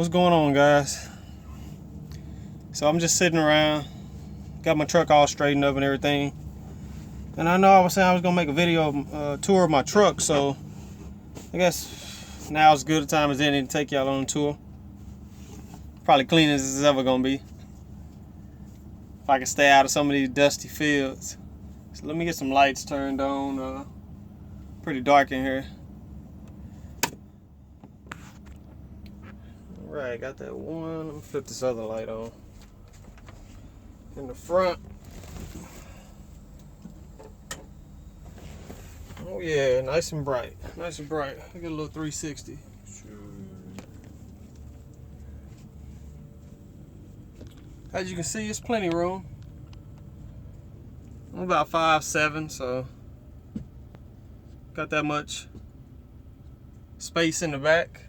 What's going on, guys? So I'm just sitting around, got my truck all straightened up and everything, and I know I was saying I was gonna make a video tour of my truck, so I guess now is as good a time as any to take y'all on a tour. Probably cleanest as it's ever gonna be, if I can stay out of some of these dusty fields. So let me get some lights turned on. Pretty dark in here. Alright, got that one. Let me flip this other light on. In the front. Oh yeah, nice and bright. Nice and bright. I get a little 360. As you can see, it's plenty of room. I'm about 5'7", so got that much space in the back.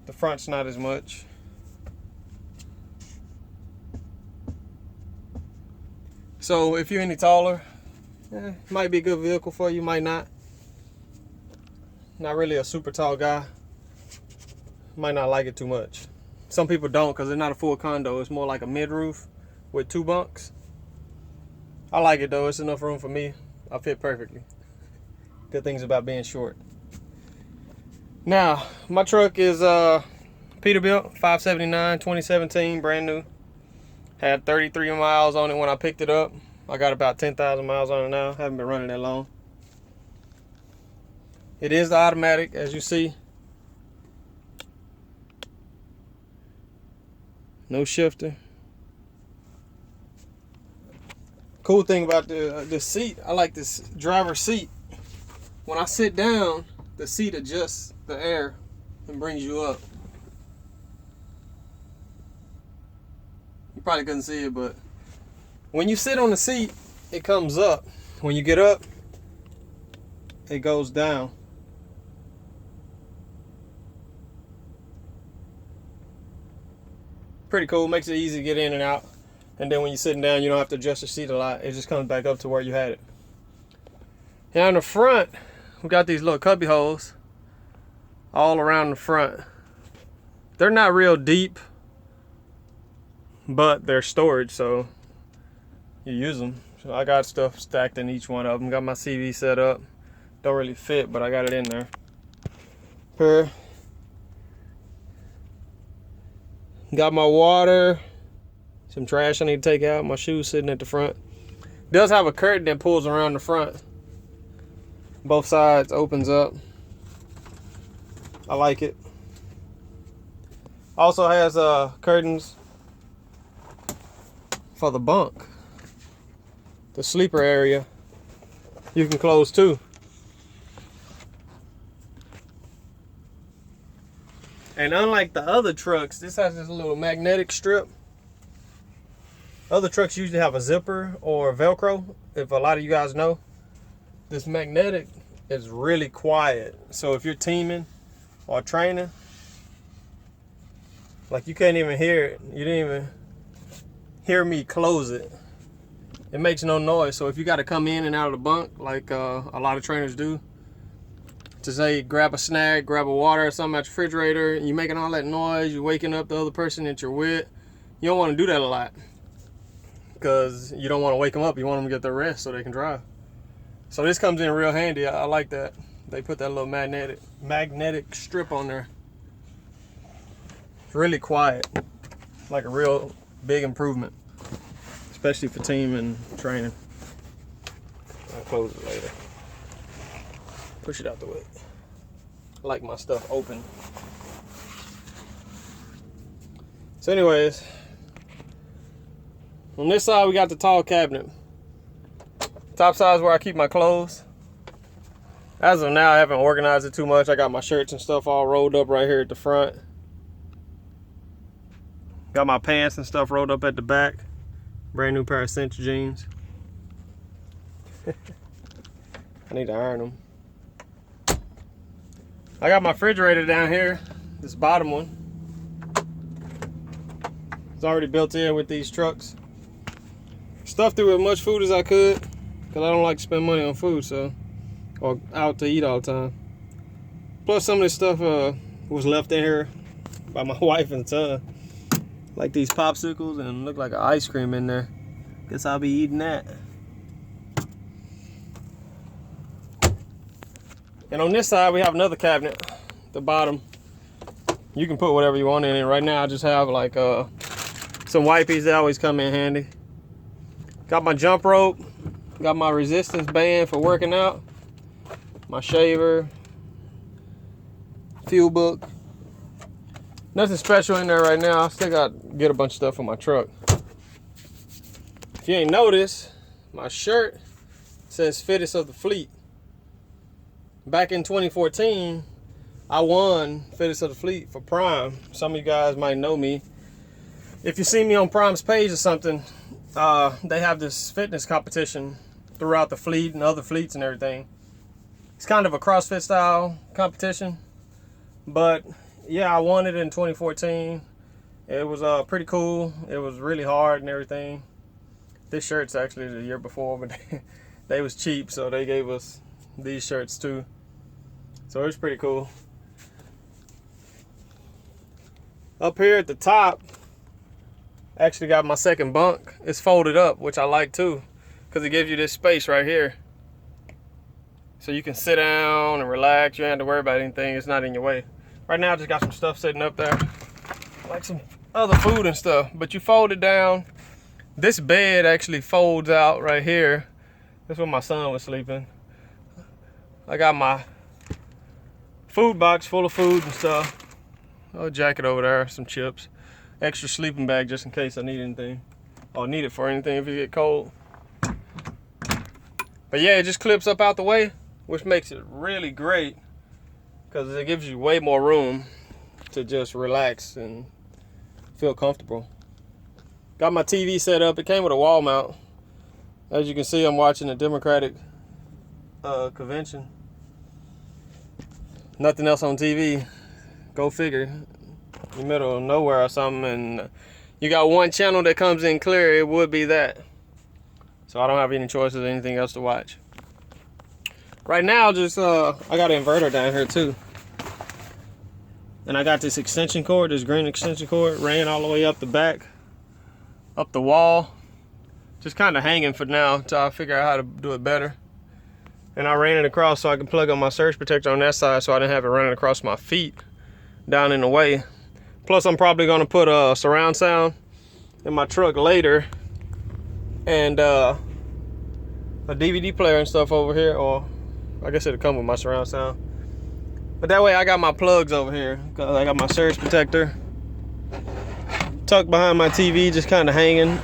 The front's not as much. So if you're any taller, it might be a good vehicle for you, might not. Not really a super tall guy. Might not like it too much. Some people don't because it's not a full condo. It's more like a mid-roof with 2 bunks. I like it though. It's enough room for me. I fit perfectly. Good things about being short. Now, my truck is Peterbilt 579 2017, brand new. Had 33 miles on it when I picked it up. I got about 10,000 miles on it now. Haven't been running that long. It is the automatic, as you see. No shifter. Cool thing about the seat, I like this driver's seat. When I sit down, the seat adjusts the air and brings you up. You probably couldn't see it, but when you sit on the seat, it comes up. When you get up, it goes down. Pretty cool, makes it easy to get in and out. And then when you're sitting down, you don't have to adjust your seat a lot. It just comes back up to where you had it. Now in the front, we got these little cubby holes all around the front. They're not real deep, but they're storage, so you use them. So I got stuff stacked in each one of them. Got my CV set up. Don't really fit, but I got it in there. Here. Got my water. Some trash I need to take out. My shoes sitting at the front. It does have a curtain that pulls around the front. Both sides opens up. I like it. Also has curtains for the bunk. The sleeper area. You can close too. And unlike the other trucks, this has this little magnetic strip. Other trucks usually have a zipper or Velcro. If a lot of you guys know, this magnetic is really quiet. So if you're teaming or training, like you can't even hear it. You didn't even hear me close it. It makes no noise. So if you got to come in and out of the bunk, like a lot of trainers do, to say grab a snack, grab a water or something out your refrigerator, and you're making all that noise, you're waking up the other person that you're with, you don't want to do that a lot. Because you don't want to wake them up. You want them to get their rest so they can drive. So this comes in real handy. I like that. They put that little magnetic strip on there. It's really quiet. Like a real big improvement. Especially for team and training. I'll close it later. Push it out the way. I like my stuff open. So anyways, on this side we got the tall cabinet. Top side is where I keep my clothes. As of now, I haven't organized it too much. I got my shirts and stuff all rolled up right here at the front. Got my pants and stuff rolled up at the back. Brand new pair of cinch jeans. I need to iron them. I got my refrigerator down here, this bottom one. It's already built in with these trucks. Stuffed it with as much food as I could, because I don't like to spend money on food, so, or out to eat all the time. Plus some of this stuff was left in here by my wife and son. Like these popsicles and look like an ice cream in there. Guess I'll be eating that. And on this side, we have another cabinet. The bottom, you can put whatever you want in it. Right now, I just have like some wipes that always come in handy. Got my jump rope. Got my resistance band for working out. My shaver. Fuel book. Nothing special in there right now. I still got to get a bunch of stuff for my truck. If you ain't noticed, my shirt says Fittest of the Fleet. Back in 2014, I won Fittest of the Fleet for Prime. Some of you guys might know me. If you see me on Prime's page or something, they have this fitness competition throughout the fleet and other fleets and everything. It's kind of a CrossFit style competition. But yeah, I won it in 2014. It was pretty cool. It was really hard and everything. This shirt's actually the year before, but they was cheap, so they gave us these shirts too. So it was pretty cool. Up here at the top, actually got my second bunk. It's folded up, which I like too, because it gives you this space right here. So you can sit down and relax. You don't have to worry about anything. It's not in your way. Right now I just got some stuff sitting up there, like some other food and stuff. But you fold it down. This bed actually folds out right here. That's where my son was sleeping. I got my food box full of food and stuff. A jacket over there, some chips. Extra sleeping bag just in case I need anything. Or need it for anything if it get cold. But yeah, it just clips up out the way, which makes it really great because it gives you way more room to just relax and feel comfortable. Got my TV set up. It came with a wall mount. As you can see, I'm watching the Democratic convention. Nothing else on TV. Go figure. In the middle of nowhere or something, and you got one channel that comes in clear, it would be that. So I don't have any choices or anything else to watch. Right now, just I got an inverter down here too. And I got this extension cord, this green extension cord, ran all the way up the back, up the wall. Just kind of hanging for now until I figure out how to do it better. And I ran it across so I can plug on my surge protector on that side so I didn't have it running across my feet down in the way. Plus, I'm probably gonna put a surround sound in my truck later, and a DVD player and stuff over here, or I guess it'll come with my surround sound. But that way I got my plugs over here, cause I got my surge protector tucked behind my TV, just kind of hanging.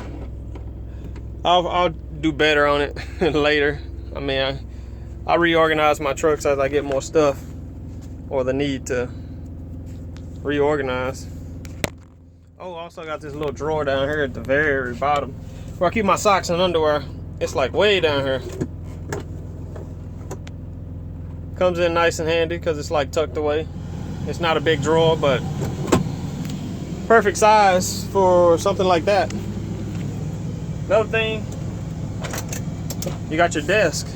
I'll do better on it later. I mean, I reorganize my trucks as I get more stuff, or the need to reorganize. Oh, also got this little drawer down here at the very bottom where I keep my socks and underwear. It's like way down here. Comes in nice and handy because it's like tucked away. It's not a big drawer, but perfect size for something like that. Another thing, you got your desk,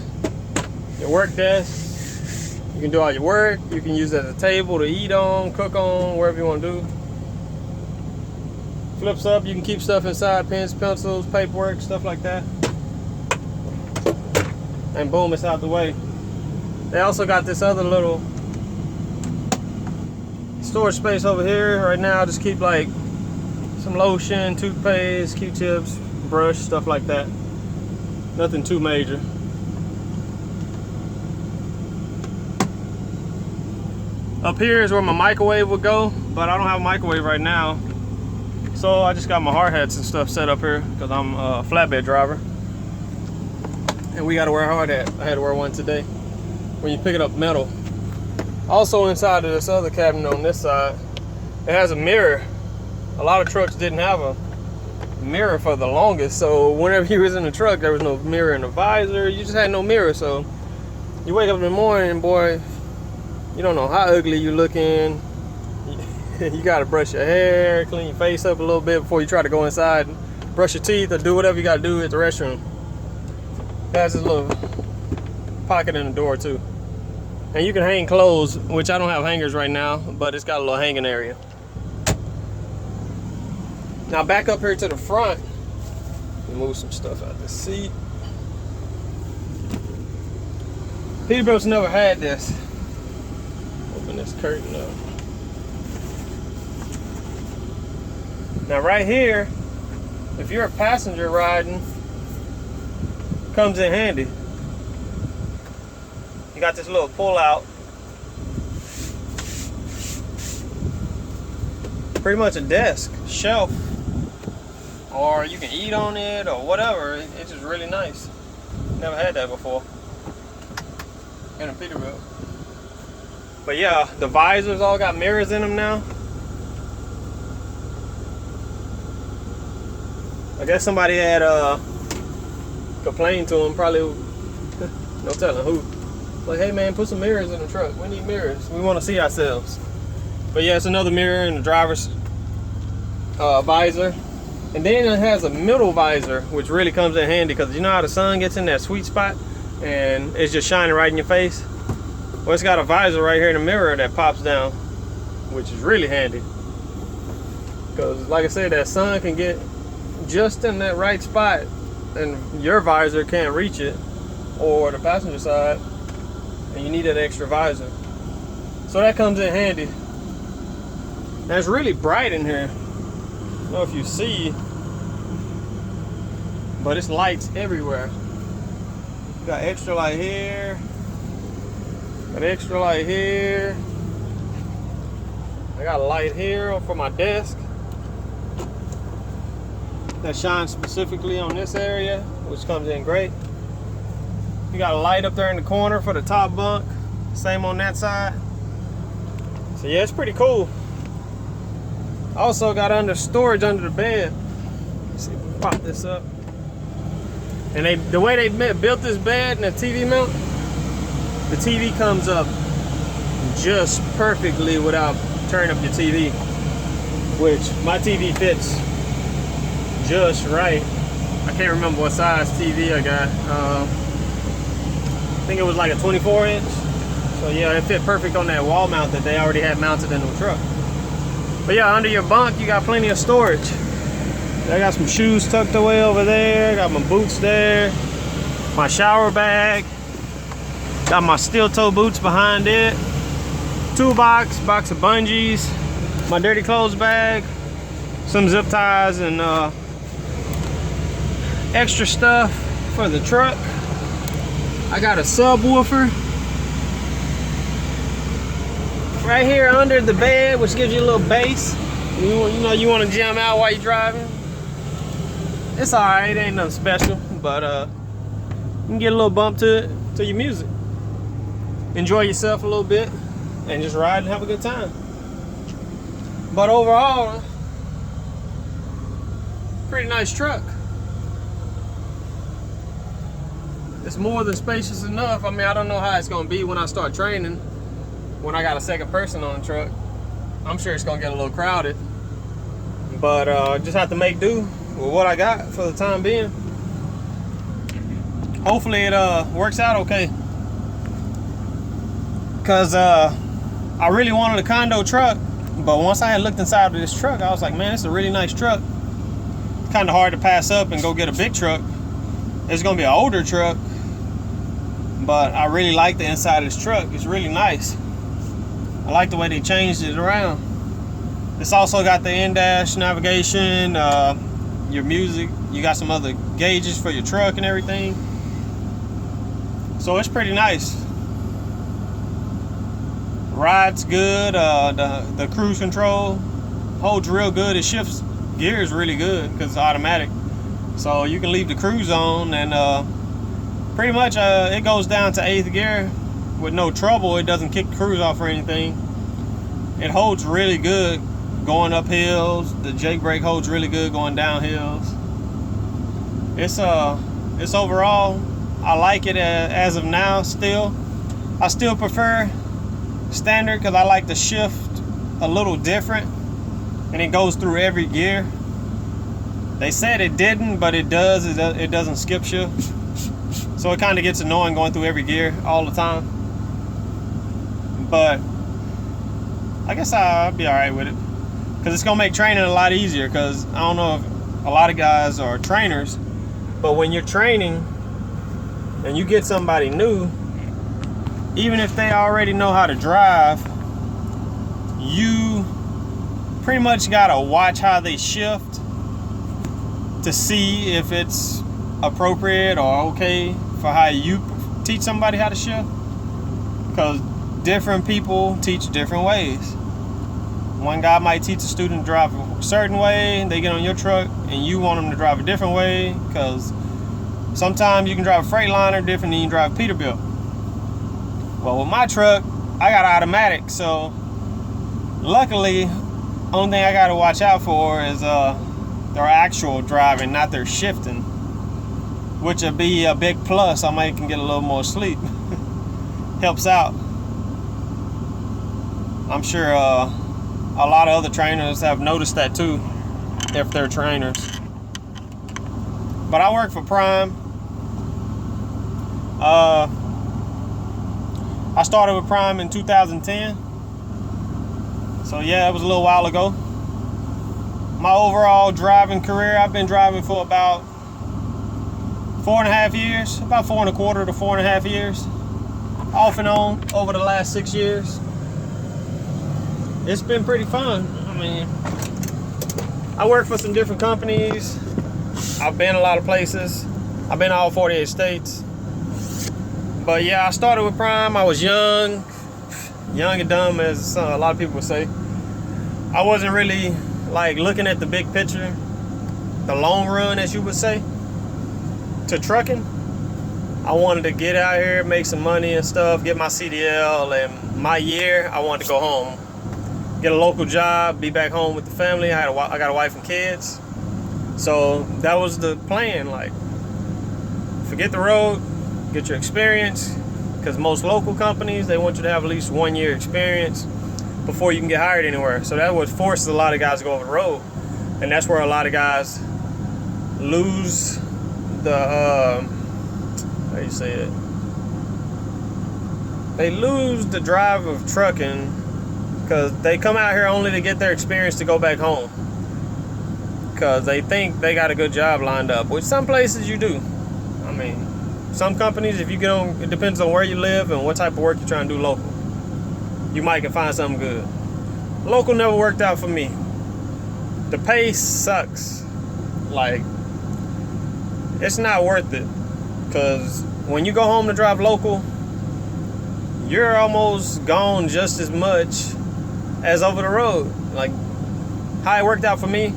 your work desk. You can do all your work. You can use it as a table to eat on, cook on, wherever you want to do. Flips up, you can keep stuff inside, pens, pencils, paperwork, stuff like that. And boom, it's out the way. They also got this other little storage space over here. Right now I just keep like some lotion, toothpaste, Q-tips, brush, stuff like that. Nothing too major. Up here is where my microwave would go, but I don't have a microwave right now. So I just got my hard hats and stuff set up here because I'm a flatbed driver. And we gotta wear a hard hat. I had to wear one today when you pick it up metal. Also inside of this other cabinet on this side, it has a mirror. A lot of trucks didn't have a mirror for the longest, so whenever you was in the truck, there was no mirror in the visor. You just had no mirror, so you wake up in the morning and boy, you don't know how ugly you looking. You gotta brush your hair, clean your face up a little bit before you try to go inside and brush your teeth or do whatever you gotta do at the restroom. It has this little pocket in the door too. And you can hang clothes, which I don't have hangers right now, but it's got a little hanging area. Now back up here to the front. Move some stuff out the seat. Peterbilt's never had this. Open this curtain up. Now right here, if you're a passenger riding, comes in handy. You got this little pull out. Pretty much a desk, shelf, or you can eat on it or whatever. It's just really nice. Never had that before in a Peterbilt. But yeah, the visors all got mirrors in them now. I guess somebody had complained to him, probably no telling who. Like, hey man, put some mirrors in the truck. We need mirrors. We want to see ourselves. But yeah, it's another mirror in the driver's visor. And then it has a middle visor, which really comes in handy because you know how the sun gets in that sweet spot and it's just shining right in your face? Well, it's got a visor right here in the mirror that pops down, which is really handy. Because like I said, that sun can get just in that right spot and your visor can't reach it, or the passenger side, and you need that extra visor. So that comes in handy. Now it's really bright in here. I don't know if you see, but it's lights everywhere. Got extra light here, got extra light here. I got a light here for my desk that shines specifically on this area, which comes in great. You got a light up there in the corner for the top bunk, same on that side. So yeah, it's pretty cool. Also got storage under the bed. Let's see if we pop this up. And the way they built this bed and the TV mount, the TV comes up just perfectly without turning up your TV, which my TV fits just right. I can't remember what size TV I got. I think it was like a 24 inch. So yeah, it fit perfect on that wall mount that they already had mounted in the truck. But yeah, under your bunk, you got plenty of storage. I got some shoes tucked away over there. Got my boots there. My shower bag. Got my steel toe boots behind it. Toolbox, box of bungees. My dirty clothes bag. Some zip ties and extra stuff for the truck. I got a subwoofer right here under the bed, which gives you a little bass. You know, you want to jam out while you're driving. It's all right, it ain't nothing special, but you can get a little bump to your music. Enjoy yourself a little bit and just ride and have a good time. But overall, pretty nice truck. It's more than spacious enough. I mean, I don't know how it's gonna be when I start training, when I got a second person on the truck. I'm sure it's gonna get a little crowded, but just have to make do with what I got for the time being. Hopefully it works out okay, because I really wanted a condo truck, but once I had looked inside of this truck, I was like, man, it's a really nice truck. It's kind of hard to pass up and go get a big truck. It's gonna be an older truck, but I really like the inside of this truck. It's really nice. I like the way they changed it around. It's also got the in-dash navigation, your music. You got some other gauges for your truck and everything. So it's pretty nice. Ride's good. The cruise control holds real good. It shifts gears really good because it's automatic. So you can leave the cruise on and pretty much it goes down to 8th gear with no trouble. It doesn't kick the cruise off or anything. It holds really good going up hills. The Jake brake holds really good going down hills. It's overall, I like it as of now still. I still prefer standard because I like the shift a little different and it goes through every gear. They said it didn't, but it does. It doesn't skip shift. So it kind of gets annoying going through every gear all the time. But I guess I'll be all right with it. because it's gonna make training a lot easier. Because I don't know if a lot of guys are trainers, but when you're training and you get somebody new, even if they already know how to drive, you pretty much gotta watch how they shift to see if it's appropriate or okay for how you teach somebody how to shift. Because different people teach different ways. One guy might teach a student to drive a certain way, they get on your truck and you want them to drive a different way, because sometimes you can drive a Freightliner different than you drive a Peterbilt. Well, with my truck, I got an automatic, so luckily, only thing I got to watch out for is their actual driving, not their shifting, which would be a big plus. I might can get a little more sleep. Helps out. I'm sure a lot of other trainers have noticed that too, if they're trainers. But I work for Prime. I started with Prime in 2010. So yeah, it was a little while ago. My overall driving career, I've been driving for about 4.5 years, about 4.25 to 4.5 years, off and on over the last 6 years. It's been pretty fun. I mean, I work for some different companies. I've been a lot of places. I've been all 48 states. But yeah, I started with Prime. I was young and dumb, as a lot of people would say. I wasn't really like looking at the big picture, the long run, as you would say, to trucking. I wanted to get out here, make some money and stuff, get my CDL, and my year, I wanted to go home, get a local job, be back home with the family. I got a wife and kids, so that was the plan. Like, forget the road, get your experience, because most local companies, they want you to have at least 1 year experience before you can get hired anywhere. So that would force a lot of guys to go over the road, and that's where a lot of guys lose the how you say it? They lose the drive of trucking, because they come out here only to get their experience to go back home, because they think they got a good job lined up, which some places you do. I mean, some companies, if you get on, it depends on where you live and what type of work you're trying to do local. You might can find something good. Local never worked out for me. The pay sucks. Like, it's not worth it. Because when you go home to drive local, you're almost gone just as much as over the road. Like, how it worked out for me,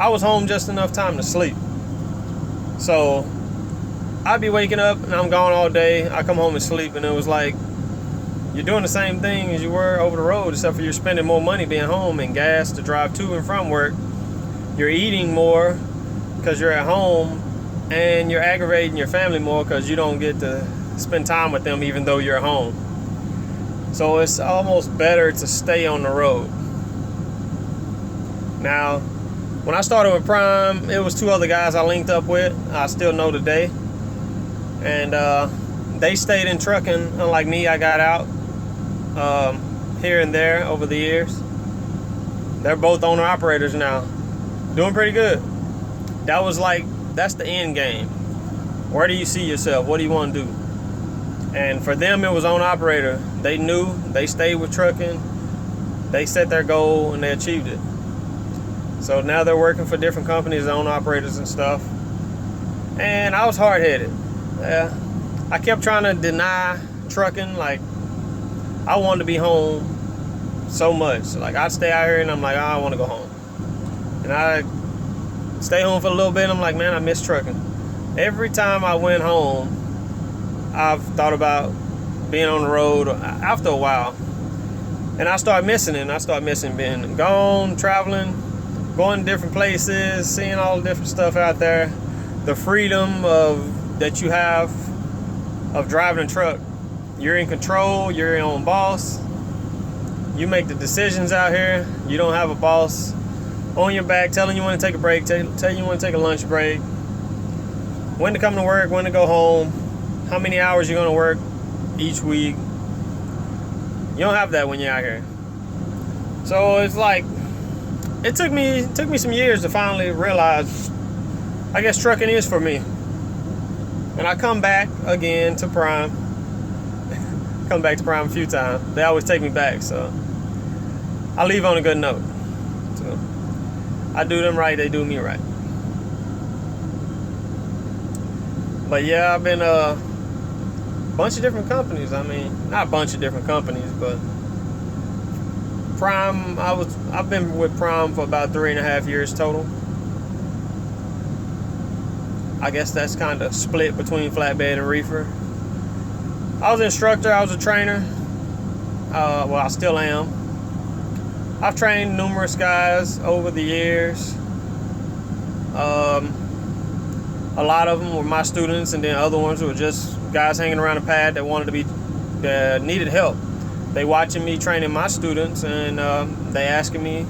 I was home just enough time to sleep. So I'd be waking up and I'm gone all day. I come home and sleep, and it was like, you're doing the same thing as you were over the road, except for you're spending more money being home and gas to drive to and from work. You're eating more because you're at home, and you're aggravating your family more because you don't get to spend time with them even though you're at home. So it's almost better to stay on the road. Now, when I started with Prime, it was 2 other guys I linked up with. I still know today. And they stayed in trucking. Unlike me, I got out here and there over the years. They're both owner-operators now. Doing pretty good. That was like, that's the end game. Where do you see yourself? What do you want to do? And for them, it was owner-operator. They knew. They stayed with trucking. They set their goal, and they achieved it. So now they're working for different companies, owner-operators and stuff. And I was hard-headed. Yeah, I kept trying to deny trucking. Like, I wanted to be home so much. Like, I'd stay out here and I'm like, oh, I want to go home. And I stay home for a little bit and I'm like, man, I miss trucking. Every time I went home, I've thought about being on the road after a while. And I start missing it. I start missing being gone, traveling, going to different places, seeing all the different stuff out there. The freedom that you have of driving a truck. You're in control, you're your own boss. You make the decisions out here. You don't have a boss on your back telling you when to take a break, telling you when to take a lunch break, when to come to work, when to go home, how many hours you're going to work each week. You don't have that when you're out here. So it's like, it took me some years to finally realize, I guess trucking is for me. And I come back again to Prime. Come back to Prime a few times. They always take me back, so I leave on a good note. So I do them right, they do me right. But yeah, I've been a bunch of different companies. I mean, not a bunch of different companies, but Prime, I've been with Prime for about 3.5 years total. I guess that's kind of split between flatbed and reefer. I was an instructor, I was a trainer. Well, I still am. I've trained numerous guys over the years. A lot of them were my students, and then other ones were just guys hanging around the pad that wanted to be, that needed help. They watching me training my students, and they asking me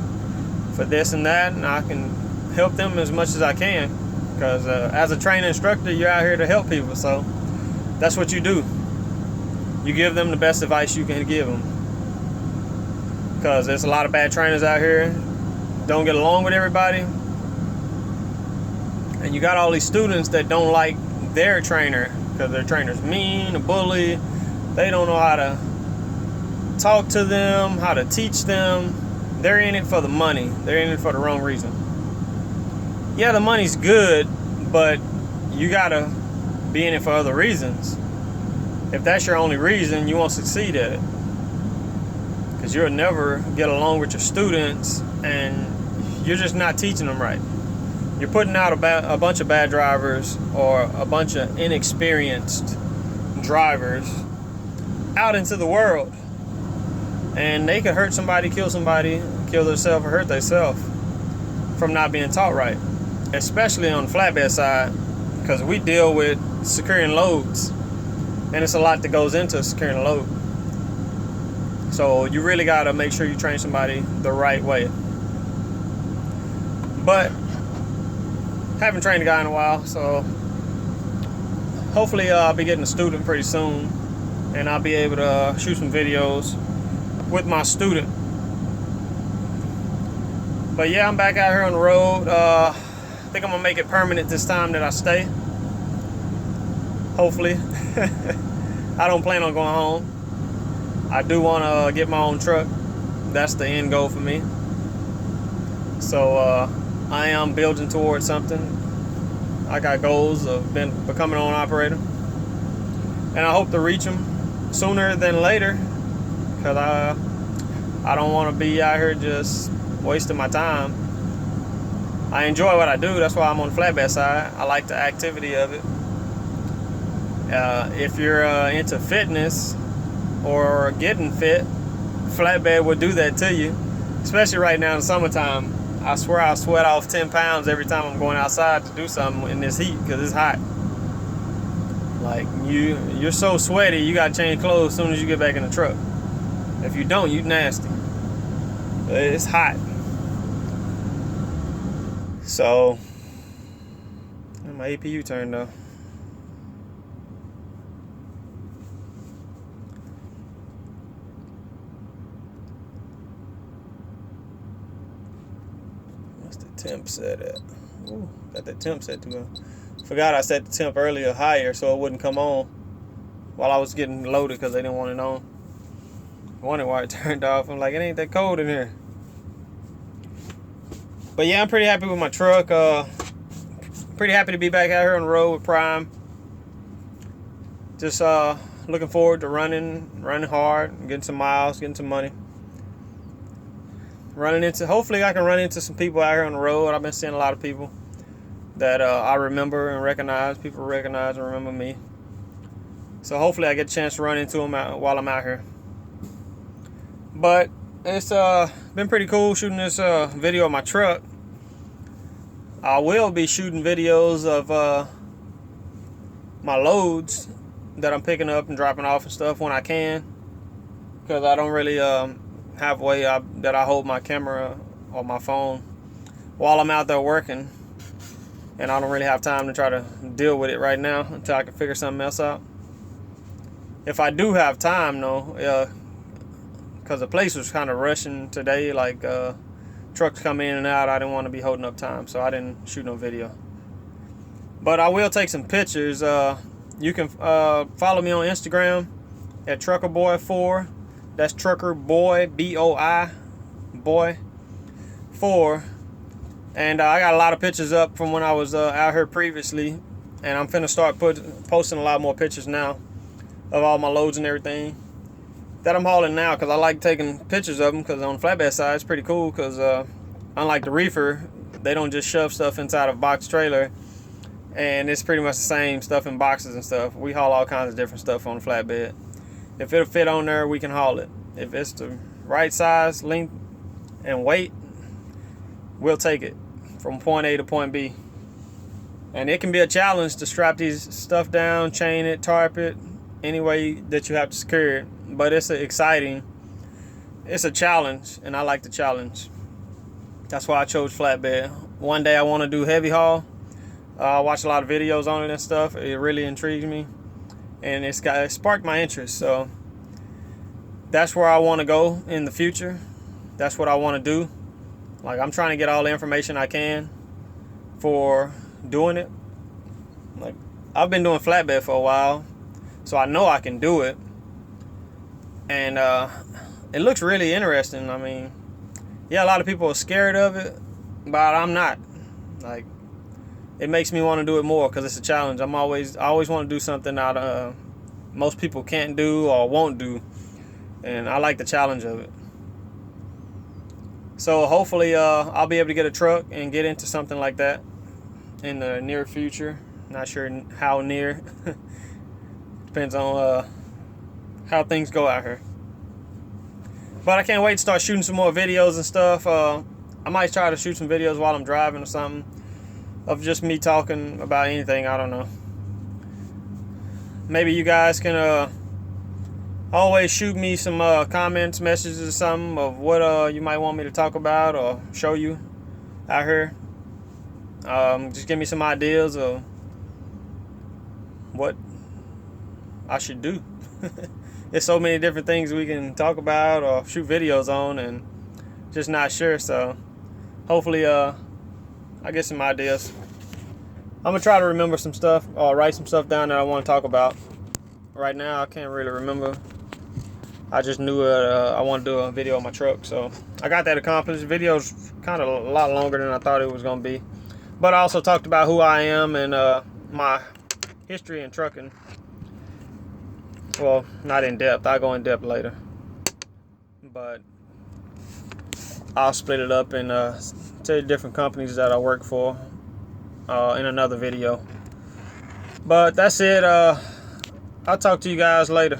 for this and that, and I can help them as much as I can. Because as a trainer instructor, you're out here to help people, so that's what you do. You give them the best advice you can give them. Because there's a lot of bad trainers out here, don't get along with everybody. And you got all these students that don't like their trainer because their trainer's mean, a bully. They don't know how to talk to them, how to teach them. They're in it for the money. They're in it for the wrong reason. Yeah, the money's good, but you gotta be in it for other reasons. If that's your only reason, you won't succeed at it. Because you'll never get along with your students, and you're just not teaching them right. You're putting out a bunch of bad drivers or a bunch of inexperienced drivers out into the world. And they could hurt somebody, kill themselves, or hurt themselves from not being taught right. Especially on the flatbed side, because we deal with securing loads. And it's a lot that goes into securing a load. So you really got to make sure you train somebody the right way. But haven't trained a guy in a while, so hopefully I'll be getting a student pretty soon, and I'll be able to shoot some videos with my student. But yeah, I'm back out here on the road. I think I'm gonna make it permanent this time that I stay. Hopefully. I don't plan on going home. I do want to get my own truck. That's the end goal for me. So I am building towards something. I got goals of becoming an owner operator, and I hope to reach them sooner than later, because I don't want to be out here just wasting my time. I enjoy what I do. That's why I'm on the flatbed side. I like the activity of it. If you're into fitness or getting fit, flatbed will do that to you, especially right now in the summertime. I swear I sweat off 10 pounds every time I'm going outside to do something in this heat, because it's hot. Like, you're so sweaty, you gotta change clothes as soon as you get back in the truck. If you don't, you nasty. It's hot. So, my APU turned off. Temp set at. Ooh, got that temp set too well. Forgot I set the temp earlier higher so it wouldn't come on while I was getting loaded, because they didn't want it on. I wondered why it turned off. I'm like, it ain't that cold in here. But yeah, I'm pretty happy with my truck. Pretty happy to be back out here on the road with Prime. Just looking forward to running hard, getting some miles, getting some money. Hopefully I can run into some people out here on the road. I've been seeing a lot of people that I remember and recognize. People recognize and remember me. So hopefully I get a chance to run into them while I'm out here. But it's been pretty cool shooting this video of my truck. I will be shooting videos of my loads that I'm picking up and dropping off and stuff when I can, because I don't really have a way that I hold my camera or my phone while I'm out there working, and I don't really have time to try to deal with it right now until I can figure something else out. If I do have time though, because the place was kind of rushing today, like trucks come in and out, I didn't want to be holding up time, so I didn't shoot no video. But I will take some pictures. You can follow me on Instagram at TruckerBoy4. That's TruckerBoy, B-O-I, boy 4. And I got a lot of pictures up from when I was out here previously, and I'm finna start posting a lot more pictures now of all my loads and everything that I'm hauling now, because I like taking pictures of them, because on the flatbed side it's pretty cool, because unlike the reefer, they don't just shove stuff inside a box trailer and it's pretty much the same stuff in boxes and stuff. We haul all kinds of different stuff on the flatbed. If it'll fit on there, we can haul it. If it's the right size, length, and weight, we'll take it from point A to point B. And it can be a challenge to strap these stuff down, chain it, tarp it, any way that you have to secure it. But it's a challenge, and I like the challenge. That's why I chose flatbed. One day I want to do heavy haul. I watch a lot of videos on it and stuff. It really intrigues me, and it sparked my interest. So that's where I want to go in the future. That's what I want to do. Like, I'm trying to get all the information I can for doing it. Like, I've been doing flatbed for a while, so I know I can do it. And it looks really interesting. I mean, yeah, a lot of people are scared of it, but I'm not. Like, it makes me want to do it more because it's a challenge. I always want to do something that most people can't do or won't do, and I like the challenge of it. So hopefully I'll be able to get a truck and get into something like that in the near future. Not sure how near. Depends on how things go out here. But I can't wait to start shooting some more videos and stuff. I might try to shoot some videos while I'm driving or something, of just me talking about anything. I don't know. Maybe you guys can always shoot me some comments, messages, or something of what you might want me to talk about or show you out here. Just give me some ideas of what I should do. There's so many different things we can talk about or shoot videos on, and just not sure. So hopefully I get some ideas. I'm gonna try to remember some stuff or write some stuff down that I want to talk about. Right now I can't really remember. I just knew I want to do a video on my truck, so I got that accomplished. The video's kind of a lot longer than I thought it was gonna be, but I also talked about who I am and my history in trucking. Well, not in depth. I'll go in depth later, but I'll split it up and tell you different companies that I work for in another video. But that's it. I'll talk to you guys later.